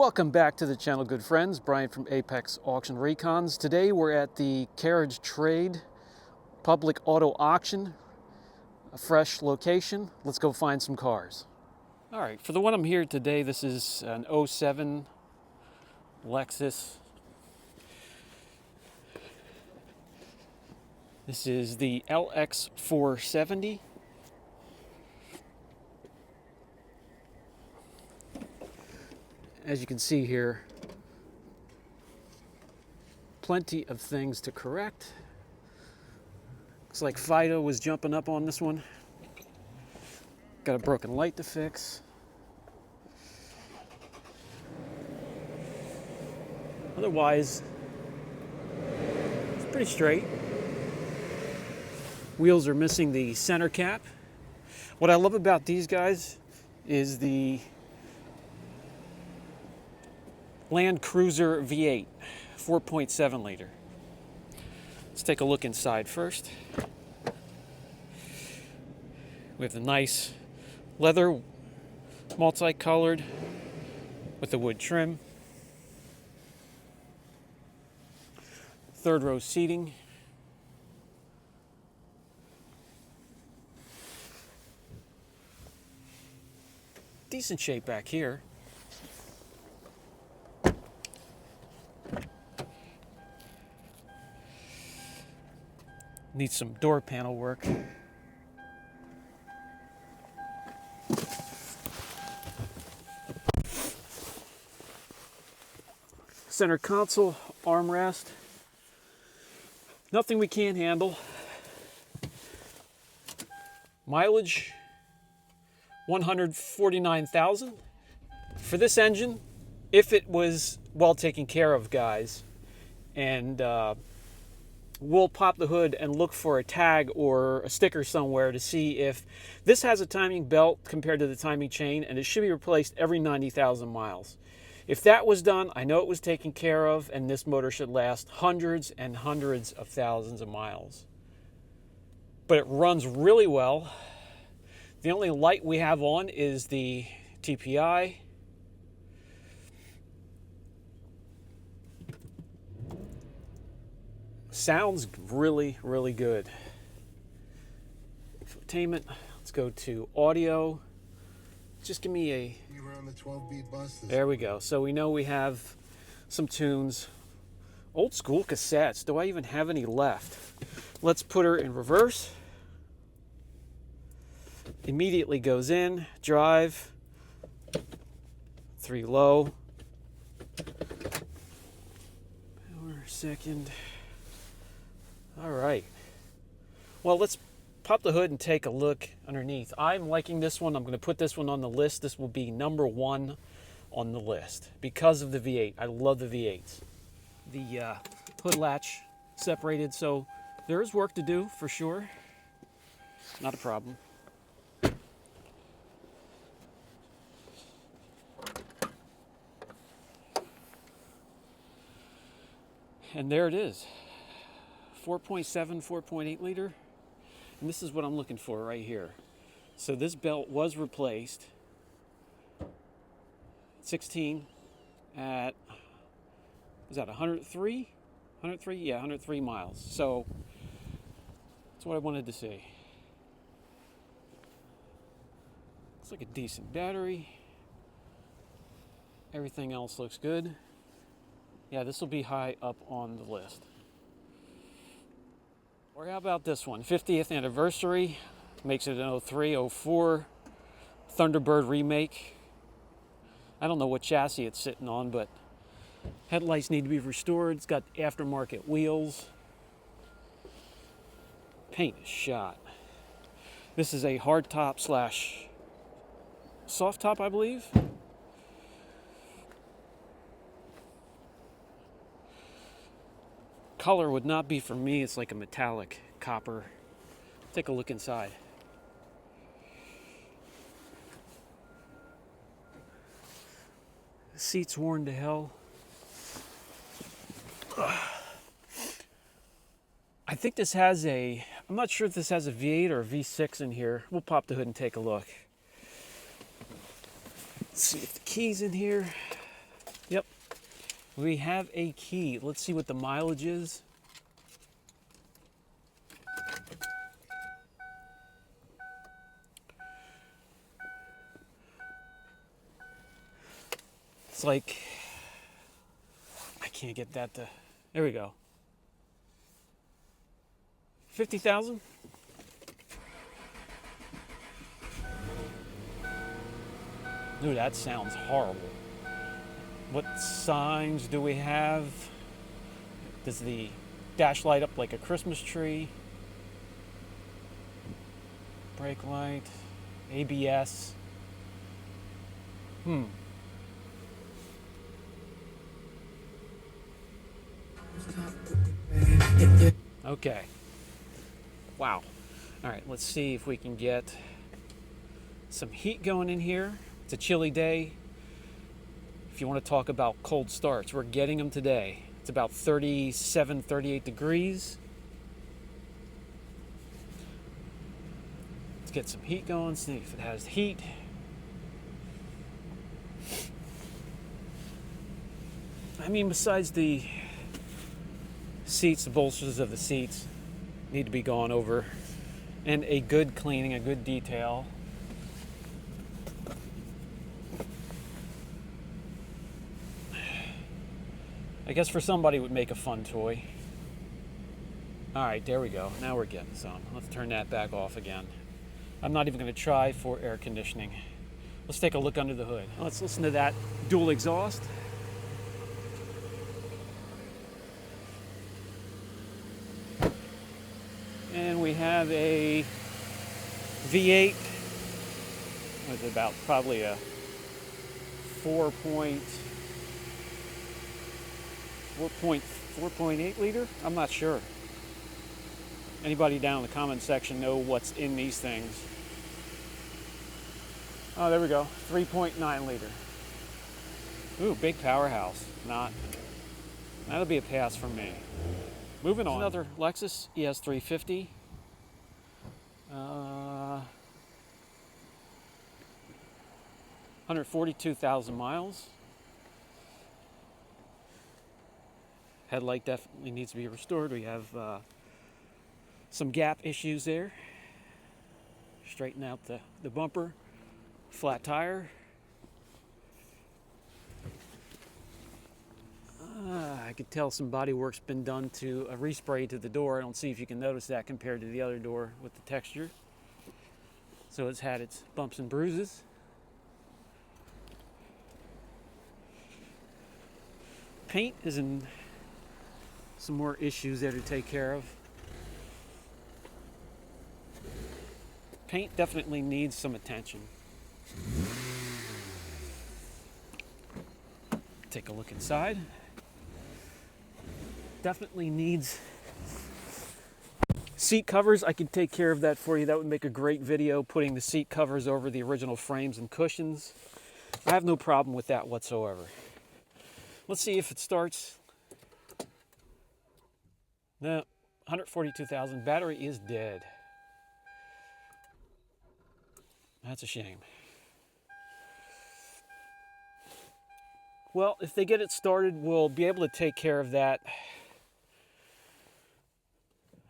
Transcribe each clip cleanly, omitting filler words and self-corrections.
Welcome back to the channel, good friends. Brian from Apex Auction Recons. Today we're at the Carriage Trade Public Auto Auction, a fresh location. Let's go find some cars. All right, for the one I'm here today, this is an 07 Lexus. This is the LX 470. As you can see here, plenty of things to correct. Looks like Fido was jumping up on this one. Got a broken light to fix. Otherwise, it's pretty straight. Wheels are missing the center cap. What I love about these guys is the Land Cruiser V8, 4.7 liter. Let's take a look inside first. We have the nice leather, multicolored with the wood trim. Third row seating. Decent shape back here. Needs some door panel work. Center console, armrest. Nothing we can't handle. Mileage, 149,000. For this engine, if it was well taken care of, guys, and we'll pop the hood and look for a tag or a sticker somewhere to see if this has a timing belt compared to the timing chain, and it should be replaced every 90,000 miles. If that was done, I know it was taken care of, and this motor should last hundreds and hundreds of thousands of miles. But it runs really well. The only light we have on is the TPI. Sounds really, really good. Infotainment. Let's go to audio. Just give me a... You were on the 12-beat bus. There we go. So we know we have some tunes. Old school cassettes. Do I even have any left? Let's put her in reverse. Immediately goes in. Drive. 3 low. Power second. All right. Well, let's pop the hood and take a look underneath. I'm liking this one. I'm going to put this one on the list. This will be number 1 on the list because of the V8. I love the V8s. The hood latch separated, so there is work to do for sure. Not a problem. And there it is. 4.7, 4.8 liter. And this is what I'm looking for right here. So this belt was replaced. 16 at, was that 103? 103? Yeah, 103 miles. So that's what I wanted to see. Looks like a decent battery. Everything else looks good. Yeah, this will be high up on the list. Or how about this one? 50th anniversary. Makes it an 03, 04 Thunderbird remake. I don't know what chassis it's sitting on, but headlights need to be restored. It's got aftermarket wheels. Paint is shot. This is a hard top slash soft top, I believe. Color would not be for me. It's like a metallic copper. Take a look inside. The seat's worn to hell. I think this has a, I'm not sure if this has a V8 or a V6 in here. We'll pop the hood and take a look. Let's see if the key's in here. We have a key. Let's see what the mileage is. It's like, I can't get that to, there we go. 50,000? Ooh, that sounds horrible. What signs do we have? Does the dash light up like a Christmas tree? Brake light, ABS. Okay. Wow. All right, let's see if we can get some heat going in here. It's a chilly day. If you want to talk about cold starts, we're getting them today. It's about 37, 38 degrees. Let's get some heat going, see if it has heat. I mean, besides the seats, the bolsters of the seats need to be gone over, and a good cleaning, a good detail. I guess for somebody it would make a fun toy. All right, there we go. Now we're getting some. Let's turn that back off again. I'm not even going to try for air conditioning. Let's take a look under the hood. Let's listen to that dual exhaust. And we have a V8 with about probably a 4.8 liter? I'm not sure. Anybody down in the comment section know what's in these things? Oh, there we go. 3.9 liter. Ooh, big powerhouse. That'll be a pass from me. Moving on. Another Lexus ES 350. 142,000 miles. Headlight definitely needs to be restored. We have some gap issues there. Straighten out the bumper. Flat tire. I could tell some body work's been done to a respray to the door. I don't see if you can notice that compared to the other door with the texture. So it's had its bumps and bruises. Paint is in some more issues there to take care of. Paint definitely needs some attention. Take a look inside. Definitely needs seat covers. I can take care of that for you. That would make a great video, putting the seat covers over the original frames and cushions. I have no problem with that whatsoever. Let's see if it starts. No, 142,000. Battery is dead. That's a shame. Well, if they get it started, we'll be able to take care of that.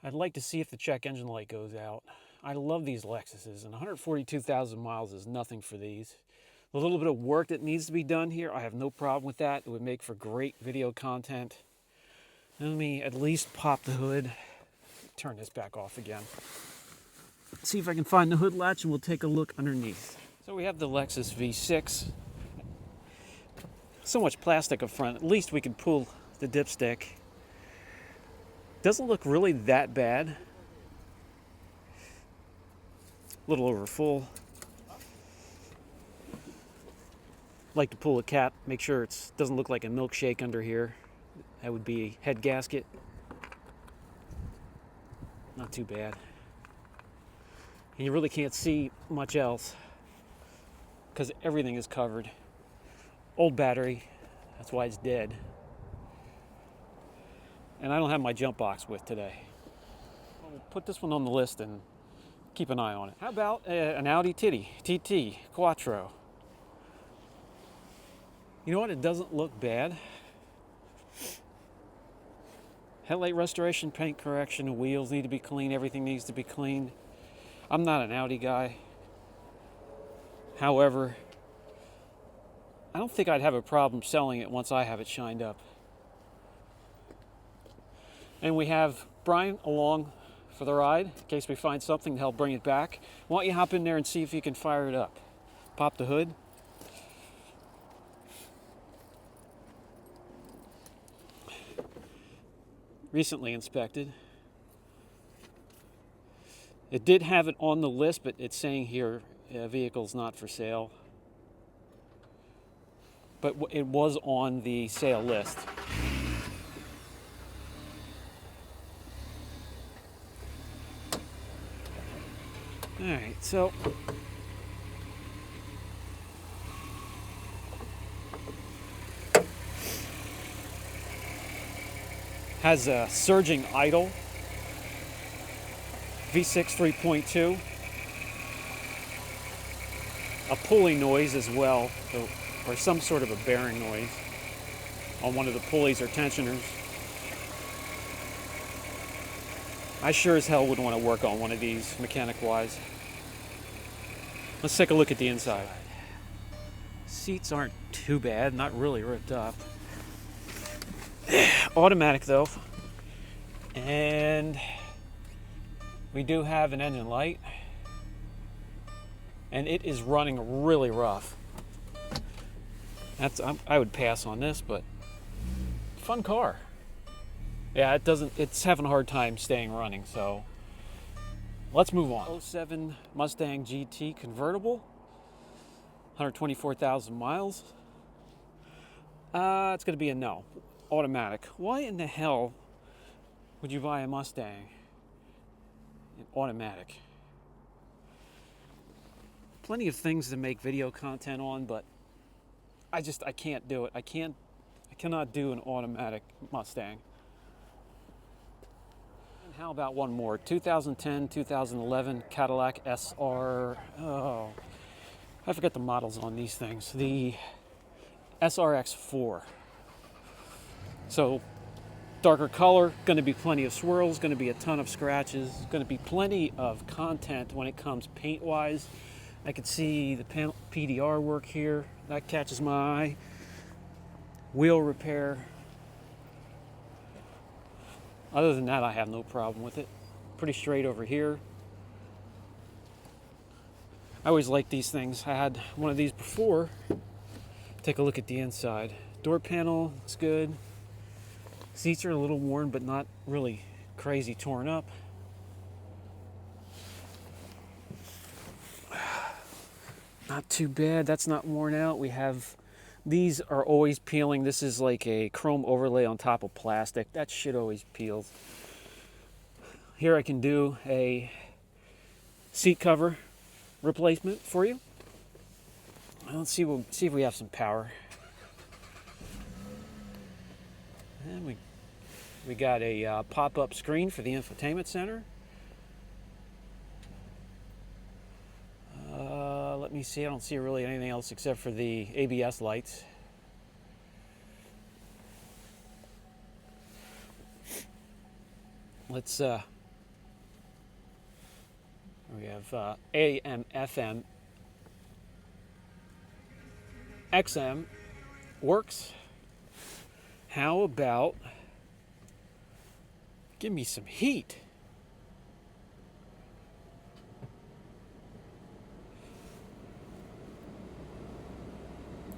I'd like to see if the check engine light goes out. I love these Lexuses, and 142,000 miles is nothing for these. A little bit of work that needs to be done here, I have no problem with that. It would make for great video content. Let me at least pop the hood. Turn this back off again. See if I can find the hood latch, and we'll take a look underneath. So we have the Lexus V6. So much plastic up front. At least we can pull the dipstick. Doesn't look really that bad. A little over full. Like to pull a cap, make sure it doesn't look like a milkshake under here. That would be a head gasket. Not too bad. And you really can't see much else because everything is covered. Old battery, that's why it's dead. And I don't have my jump box with today. We'll put this one on the list and keep an eye on it. How about an Audi TT Quattro? You know what? It doesn't look bad. Headlight restoration, paint correction, wheels need to be clean, everything needs to be clean. I'm not an Audi guy. However, I don't think I'd have a problem selling it once I have it shined up. And we have Brian along for the ride, in case we find something to help bring it back. Why don't you hop in there and see if you can fire it up. Pop the hood. Recently inspected. It did have it on the list, but it's saying here, vehicle's not for sale. But it was on the sale list. All right, so has a surging idle, V6 3.2, a pulley noise as well, or some sort of a bearing noise on one of the pulleys or tensioners. I sure as hell would want to work on one of these mechanic-wise. Let's take a look at the inside. Seats aren't too bad, not really ripped up. Automatic though. And we do have an engine light. And it is running really rough. I would pass on this, but fun car. Yeah, it's having a hard time staying running, so let's move on. 07 Mustang GT convertible, 124,000 miles. It's going to be a no. Automatic. Why in the hell would you buy a Mustang in automatic? Plenty of things to make video content on, but I can't do it. I cannot do an automatic Mustang. And how about one more? 2010, 2011 Cadillac SR. Oh, I forget the models on these things. The SRX 4. So, darker color, going to be plenty of swirls, going to be a ton of scratches, going to be plenty of content when it comes paint-wise. I can see the PDR work here. That catches my eye. Wheel repair. Other than that, I have no problem with it. Pretty straight over here. I always like these things. I had one of these before. Take a look at the inside. Door panel looks good. Seats are a little worn, but not really crazy torn up. Not too bad. That's not worn out. We have, these are always peeling. This is like a chrome overlay on top of plastic. That shit always peels. Here I can do a seat cover replacement for you. Let's see. We'll see if we have some power. And we got a pop-up screen for the infotainment center. Let me see. I don't see really anything else except for the ABS lights. Let's. We have AM, FM, XM works. How about give me some heat?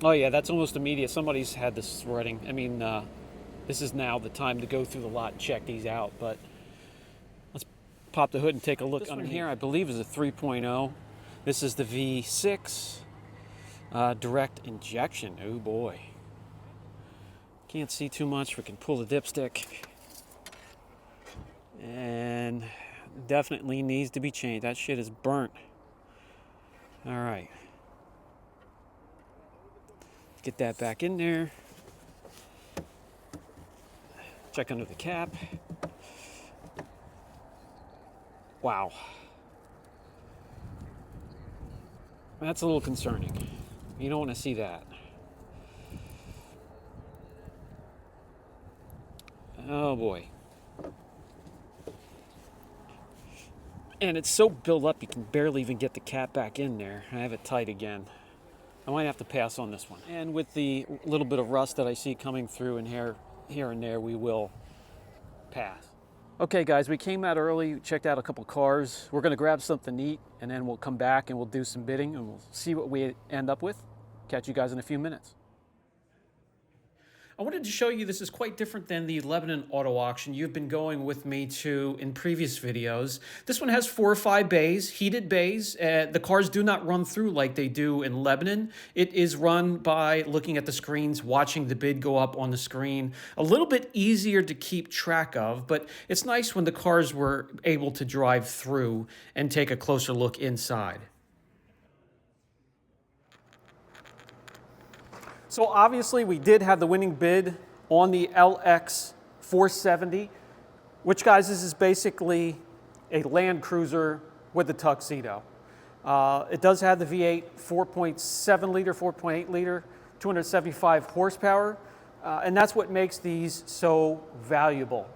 Oh yeah, that's almost immediate. Somebody's had this running. I mean, this is now the time to go through the lot and check these out. But let's pop the hood and take a look under here. I believe is a 3.0. This is the V6 direct injection. Oh boy. Can't see too much. We can pull the dipstick. And definitely needs to be changed. That shit is burnt. All right. Get that back in there. Check under the cap. Wow. That's a little concerning. You don't want to see that. Oh boy. And it's so built up you can barely even get the cap back in there. I have it tight again. I might have to pass on this one. And with the little bit of rust that I see coming through in here and there, we will pass. Okay guys, we came out early, checked out a couple cars. We're gonna grab something to eat and then we'll come back and we'll do some bidding and we'll see what we end up with. Catch you guys in a few minutes. I wanted to show you this is quite different than the Lebanon auto auction you've been going with me to in previous videos. This one has 4 or 5 bays, heated bays. The cars do not run through like they do in Lebanon. It is run by looking at the screens, watching the bid go up on the screen. A little bit easier to keep track of, but it's nice when the cars were able to drive through and take a closer look inside. So obviously we did have the winning bid on the LX 470, which guys, this is basically a Land Cruiser with the tuxedo. It does have the V8 4.7 liter, 4.8 liter, 275 horsepower, and that's what makes these so valuable.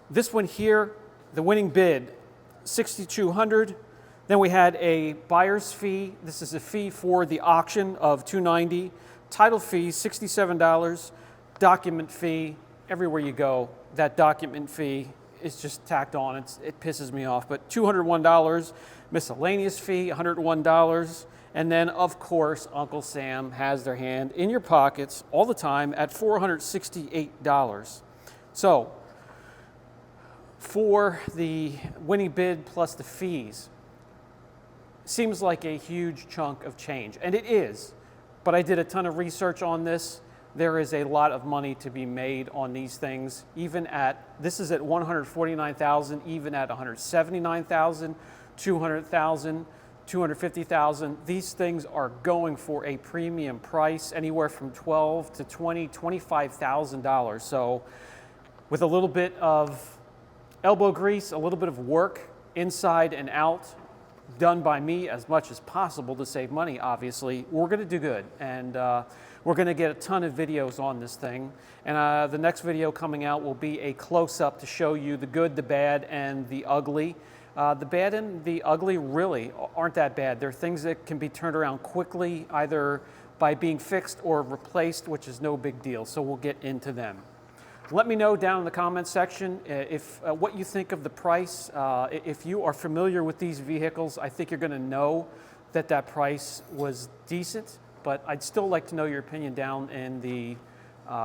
This one here, the winning bid, $6,200. Then we had a buyer's fee. This is a fee for the auction of $290. Title fee, $67, document fee, everywhere you go, that document fee is just tacked on. It pisses me off, but $201, miscellaneous fee, $101, and then, of course, Uncle Sam has their hand in your pockets all the time at $468. So, for the winning bid plus the fees, seems like a huge chunk of change, and it is. But I did a ton of research on this. There is a lot of money to be made on these things, even at, this is at $149,000, even at $179,000, $200,000, $250,000. These things are going for a premium price, anywhere from $12,000 to $20,000, $25,000. So with a little bit of elbow grease, a little bit of work inside and out, done by me as much as possible to save money, obviously, we're going to do good. And we're going to get a ton of videos on this thing. And the next video coming out will be a close-up to show you the good, the bad, and the ugly. The bad and the ugly really aren't that bad. They're things that can be turned around quickly, either by being fixed or replaced, which is no big deal. So we'll get into them. Let me know down in the comments section what you think of the price. If you are familiar with these vehicles, I think you're going to know that that price was decent, but I'd still like to know your opinion down in the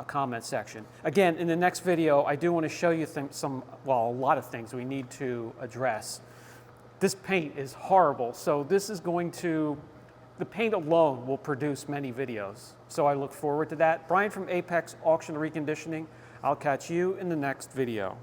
comment section. Again, in the next video, I do want to show you a lot of things we need to address. This paint is horrible, so this is going to, the paint alone will produce many videos. So I look forward to that. Brian from Apex Auction Reconditioning. I'll catch you in the next video.